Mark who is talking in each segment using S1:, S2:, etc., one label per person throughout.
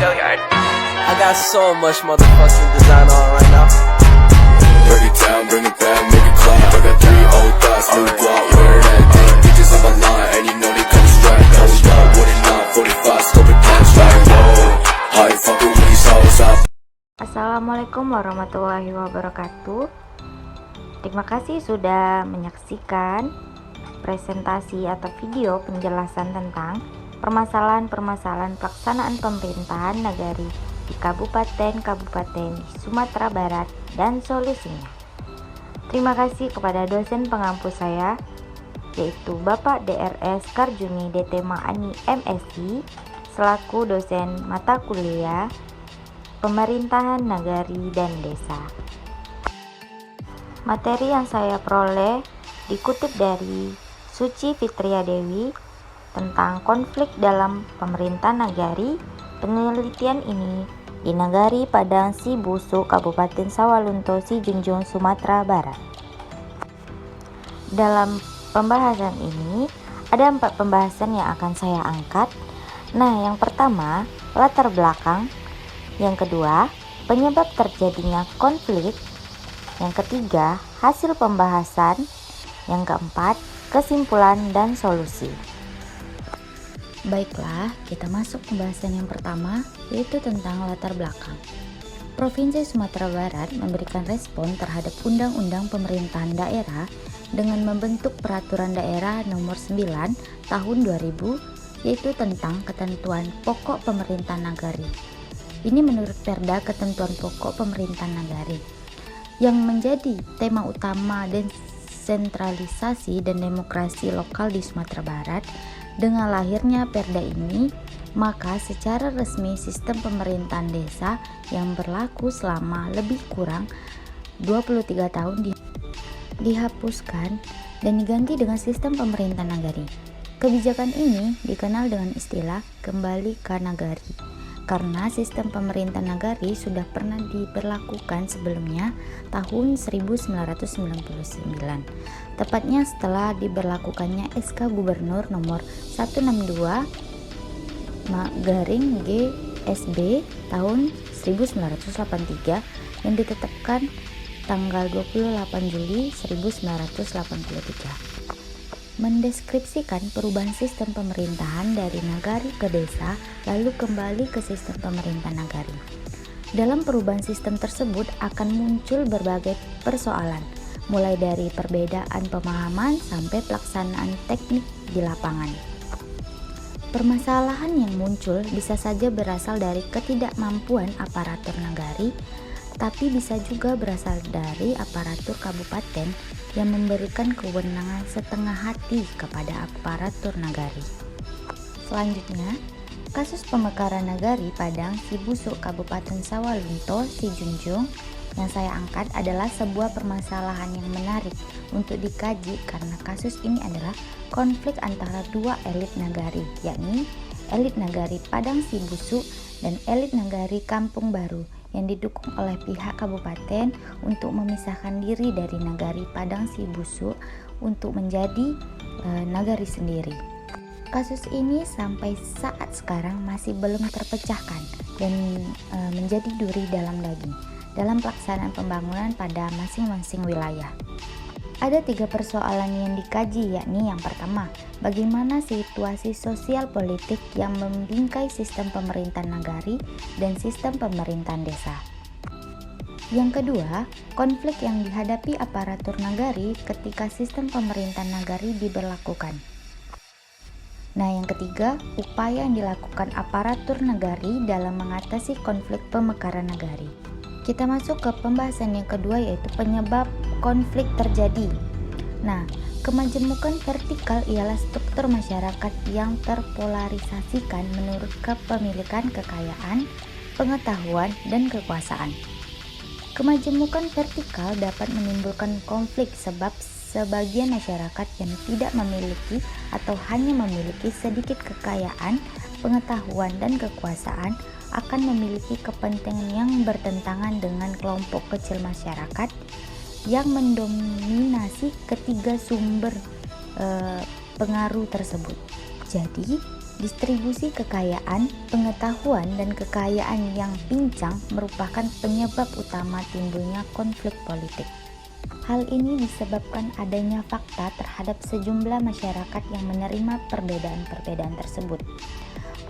S1: I got so much motherfucking design on right now.
S2: Break it down, bring it back, make it clap. I got 3 old thoughts, new guap, wear that thing. Bitches on my line, and you know they come straight. Hold up, what it not, 45, scope it down, straight. Whoa, how you fucking with these hoes up?
S3: Assalamualaikum warahmatullahi wabarakatuh. Terima kasih sudah menyaksikan presentasi atau video penjelasan tentang permasalahan-permasalahan pelaksanaan pemerintahan nagari di kabupaten-kabupaten di Sumatera Barat dan solusinya. Terima kasih kepada dosen pengampu saya, yaitu Bapak DRS Karjuni DT Maani MSI, selaku dosen mata kuliah Pemerintahan Nagari dan Desa. Materi yang saya peroleh dikutip dari Suci Fitria Dewi tentang konflik dalam pemerintahan nagari. Penelitian ini di Nagari Padang Si Busuk, Kabupaten Sawalunto, Si Junjung, Sumatera Barat. Dalam pembahasan ini ada 4 pembahasan yang akan saya angkat. Nah, yang pertama, latar belakang. Yang kedua, penyebab terjadinya konflik. Yang ketiga, hasil pembahasan. Yang keempat, kesimpulan dan solusi. Baiklah, kita masuk pembahasan yang pertama, yaitu tentang latar belakang. Provinsi Sumatera Barat memberikan respon terhadap Undang-Undang Pemerintahan Daerah dengan membentuk Peraturan Daerah Nomor 9 Tahun 2000, yaitu tentang ketentuan pokok pemerintahan nagari. Ini menurut Perda Ketentuan Pokok Pemerintahan Nagari, yang menjadi tema utama desentralisasi dan demokrasi lokal di Sumatera Barat. Dengan lahirnya Perda ini, maka secara resmi sistem pemerintahan desa yang berlaku selama lebih kurang 23 tahun dihapuskan dan diganti dengan sistem pemerintahan nagari. Kebijakan ini dikenal dengan istilah kembali ke nagari, karena sistem pemerintahan nagari sudah pernah diberlakukan sebelumnya tahun 1999, tepatnya setelah diberlakukannya SK Gubernur nomor 162/GSB tahun 1983 yang ditetapkan tanggal 28 Juli 1983. Mendeskripsikan perubahan sistem pemerintahan dari nagari ke desa lalu kembali ke sistem pemerintahan nagari. Dalam perubahan sistem tersebut akan muncul berbagai persoalan, mulai dari perbedaan pemahaman sampai pelaksanaan teknik di lapangan. Permasalahan yang muncul bisa saja berasal dari ketidakmampuan aparatur nagari, tapi bisa juga berasal dari aparatur kabupaten yang memberikan kewenangan setengah hati kepada aparatur nagari. Selanjutnya, kasus pemekaran nagari Padang Si Busuk, Kabupaten Sawalunto, Si Junjung yang saya angkat adalah sebuah permasalahan yang menarik untuk dikaji karena kasus ini adalah konflik antara dua elit nagari, yakni elit nagari Padang Si Busuk dan elit nagari Kampung Baru yang didukung oleh pihak kabupaten untuk memisahkan diri dari nagari Padang Si Busuk untuk menjadi nagari sendiri. Kasus ini sampai saat sekarang masih belum terpecahkan dan menjadi duri dalam daging dalam pelaksanaan pembangunan pada masing-masing wilayah. Ada 3 persoalan yang dikaji, yakni yang pertama, bagaimana situasi sosial politik yang membingkai sistem pemerintahan nagari dan sistem pemerintahan desa. Yang kedua, konflik yang dihadapi aparatur nagari ketika sistem pemerintahan nagari diberlakukan. Nah, yang ketiga, upaya yang dilakukan aparatur nagari dalam mengatasi konflik pemekaran nagari. Kita masuk ke pembahasan yang kedua, yaitu penyebab konflik terjadi. Nah, kemajemukan vertikal ialah struktur masyarakat yang terpolarisasikan menurut kepemilikan kekayaan, pengetahuan, dan kekuasaan. Kemajemukan vertikal dapat menimbulkan konflik sebab sebagian masyarakat yang tidak memiliki atau hanya memiliki sedikit kekayaan, pengetahuan, dan kekuasaan akan memiliki kepentingan yang bertentangan dengan kelompok kecil masyarakat yang mendominasi ketiga sumber pengaruh tersebut. Jadi, Distribusi kekayaan, pengetahuan, dan kekayaan yang pincang merupakan penyebab utama timbulnya konflik politik. Hal ini disebabkan adanya fakta terhadap sejumlah masyarakat yang menerima perbedaan-perbedaan tersebut.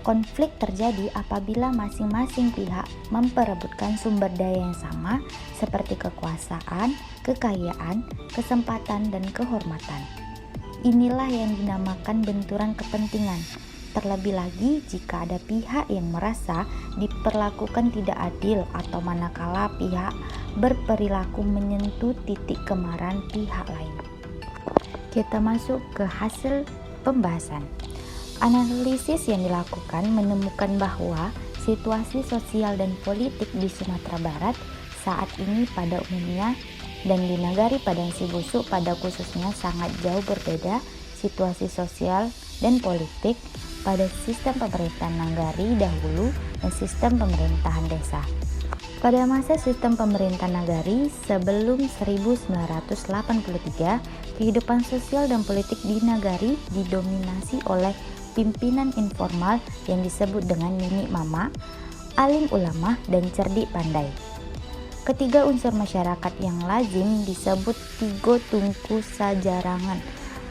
S3: Konflik terjadi apabila masing-masing pihak memperebutkan sumber daya yang sama seperti kekuasaan, kekayaan, kesempatan, dan kehormatan. Inilah yang dinamakan benturan kepentingan. Terlebih lagi jika ada pihak yang merasa diperlakukan tidak adil atau manakala pihak berperilaku menyentuh titik kemarahan pihak lain. Kita masuk ke hasil pembahasan. Analisis yang dilakukan menemukan bahwa situasi sosial dan politik di Sumatera Barat saat ini pada umumnya dan di Nagari Padang Sibusuk pada khususnya sangat jauh berbeda situasi sosial dan politik pada sistem pemerintahan Nagari dahulu dan sistem pemerintahan desa. Pada masa sistem pemerintahan Nagari sebelum 1983, kehidupan sosial dan politik di Nagari didominasi oleh pimpinan informal yang disebut dengan nini mama, alim ulama, dan cerdik pandai. Ketiga unsur masyarakat yang lazim disebut tiga tungku sajarangan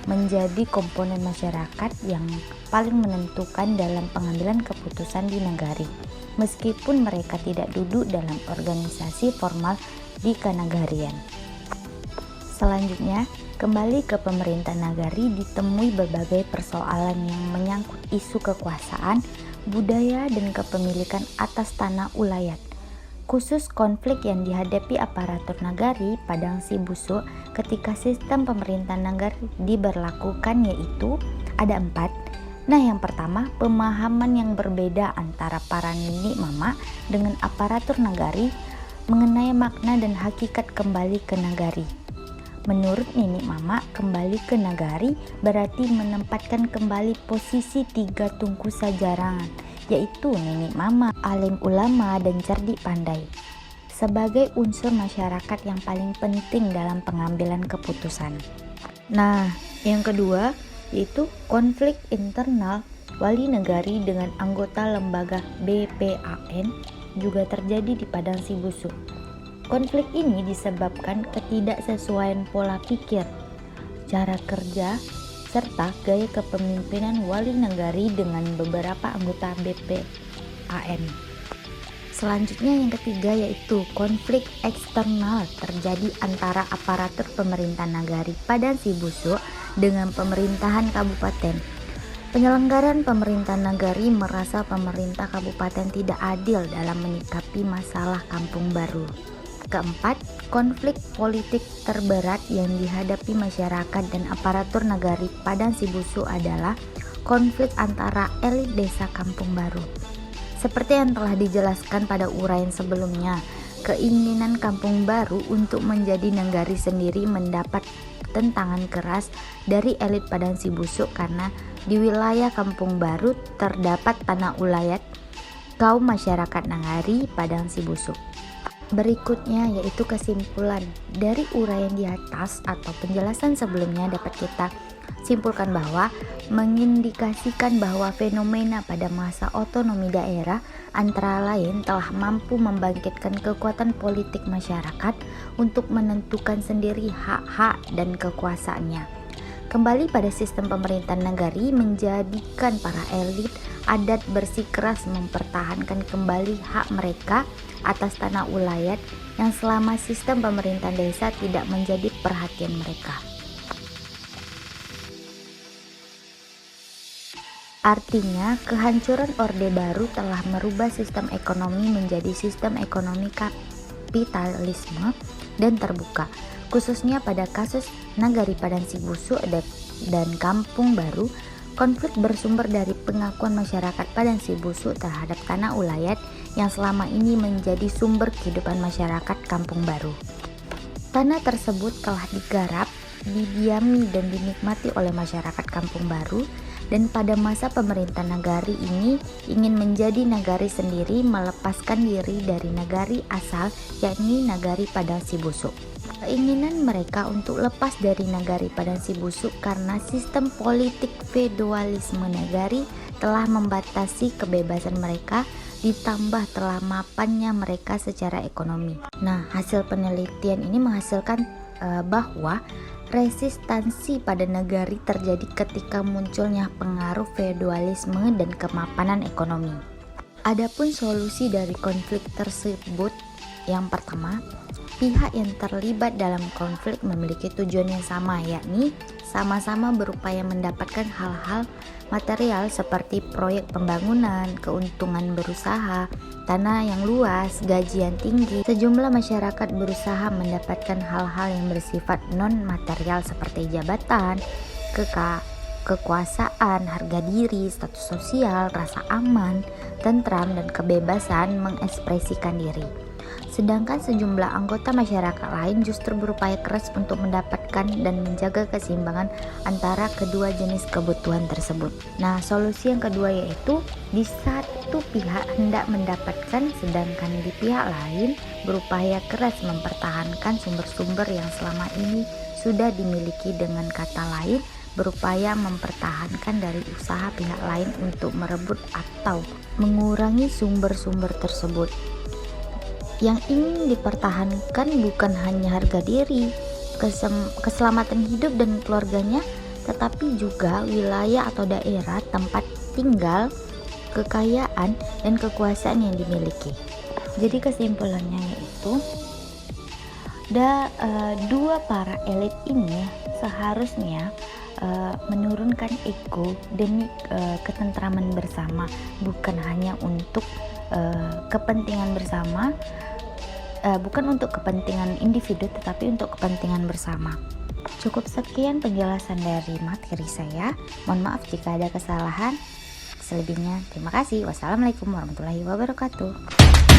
S3: menjadi komponen masyarakat yang paling menentukan dalam pengambilan keputusan di Nagari, meskipun mereka tidak duduk dalam organisasi formal di Kanagarian. Selanjutnya, kembali ke pemerintah Nagari ditemui berbagai persoalan yang menyangkut isu kekuasaan, budaya, dan kepemilikan atas tanah ulayat. Khusus konflik yang dihadapi aparatur Nagari Padang Sibusuk ketika sistem pemerintahan Nagari diberlakukan yaitu ada 4. Nah, yang pertama, pemahaman yang berbeda antara para nini mama dengan aparatur Nagari mengenai makna dan hakikat kembali ke Nagari. Menurut nini mama, kembali ke Nagari berarti menempatkan kembali posisi 3 tungku sajarangan, yaitu nini mama, alim ulama, dan cerdik pandai sebagai unsur masyarakat yang paling penting dalam pengambilan keputusan. Nah, yang kedua yaitu konflik internal wali negari dengan anggota lembaga BPAN juga terjadi di Padang Sibusuk. Konflik ini disebabkan ketidaksesuaian pola pikir, cara kerja, serta gaya kepemimpinan wali negari dengan beberapa anggota BPAN. Selanjutnya yang ketiga yaitu konflik eksternal terjadi antara aparatur pemerintah Nagari Padang Sibusuk dengan pemerintahan kabupaten. Penyelenggaraan pemerintah Nagari merasa pemerintah kabupaten tidak adil dalam menyikapi masalah kampung baru. Keempat, konflik politik terberat yang dihadapi masyarakat dan aparatur Nagari Padang Sibusuk adalah konflik antara elit desa Kampung Baru. Seperti yang telah dijelaskan pada uraian sebelumnya, keinginan Kampung Baru untuk menjadi Nagari sendiri mendapat tentangan keras dari elit Padang Sibusuk karena di wilayah Kampung Baru terdapat tanah ulayat kaum masyarakat Nagari Padang Sibusuk. Berikutnya yaitu kesimpulan dari uraian di atas atau penjelasan sebelumnya dapat kita simpulkan bahwa mengindikasikan bahwa fenomena pada masa otonomi daerah antara lain telah mampu membangkitkan kekuatan politik masyarakat untuk menentukan sendiri hak-hak dan kekuasaannya. Kembali pada sistem pemerintahan Nagari menjadikan para elit adat bersikeras mempertahankan kembali hak mereka atas tanah ulayat yang selama sistem pemerintahan desa tidak menjadi perhatian mereka. Artinya, kehancuran Orde Baru telah merubah sistem ekonomi menjadi sistem ekonomi kapitalisme dan terbuka, khususnya pada kasus Nagari Padang Sibusuk dan Kampung Baru. Konflik bersumber dari pengakuan masyarakat Padang Sibusuk terhadap tanah ulayat yang selama ini menjadi sumber kehidupan masyarakat Kampung Baru. Tanah tersebut telah digarap, didiami dan dinikmati oleh masyarakat Kampung Baru, dan pada masa pemerintah Nagari ini ingin menjadi Nagari sendiri melepaskan diri dari Nagari asal yakni Nagari Padang Sibusuk. Keinginan mereka untuk lepas dari Nagari Padang Sibusuk karena sistem politik feodalisme Nagari telah membatasi kebebasan mereka, ditambah telah mapannya mereka secara ekonomi. Nah, hasil penelitian ini menghasilkan bahwa resistansi pada negari terjadi ketika munculnya pengaruh feodalisme dan kemapanan ekonomi. Adapun solusi dari konflik tersebut, yang pertama, pihak yang terlibat dalam konflik memiliki tujuan yang sama, yakni sama-sama berupaya mendapatkan hal-hal material seperti proyek pembangunan, keuntungan berusaha, tanah yang luas, gaji yang tinggi. Sejumlah masyarakat berusaha mendapatkan hal-hal yang bersifat non-material seperti jabatan, kekuasaan, harga diri, status sosial, rasa aman, tentram, dan kebebasan mengekspresikan diri. Sedangkan sejumlah anggota masyarakat lain justru berupaya keras untuk mendapatkan dan menjaga keseimbangan antara kedua jenis kebutuhan tersebut. Nah, solusi yang kedua yaitu di satu pihak hendak mendapatkan, sedangkan di pihak lain berupaya keras mempertahankan sumber-sumber yang selama ini sudah dimiliki, dengan kata lain berupaya mempertahankan dari usaha pihak lain untuk merebut atau mengurangi sumber-sumber tersebut. Yang ingin dipertahankan bukan hanya harga diri, keselamatan hidup dan keluarganya, tetapi juga wilayah atau daerah tempat tinggal, kekayaan, dan kekuasaan yang dimiliki. Jadi kesimpulannya yaitu dua para elit ini seharusnya menurunkan ego demi ketentraman bersama, bukan hanya untuk kepentingan bersama, bukan untuk kepentingan individu, tetapi untuk kepentingan bersama. Cukup sekian penjelasan dari materi saya. Mohon maaf jika ada kesalahan. Selebihnya terima kasih. Wassalamualaikum warahmatullahi wabarakatuh.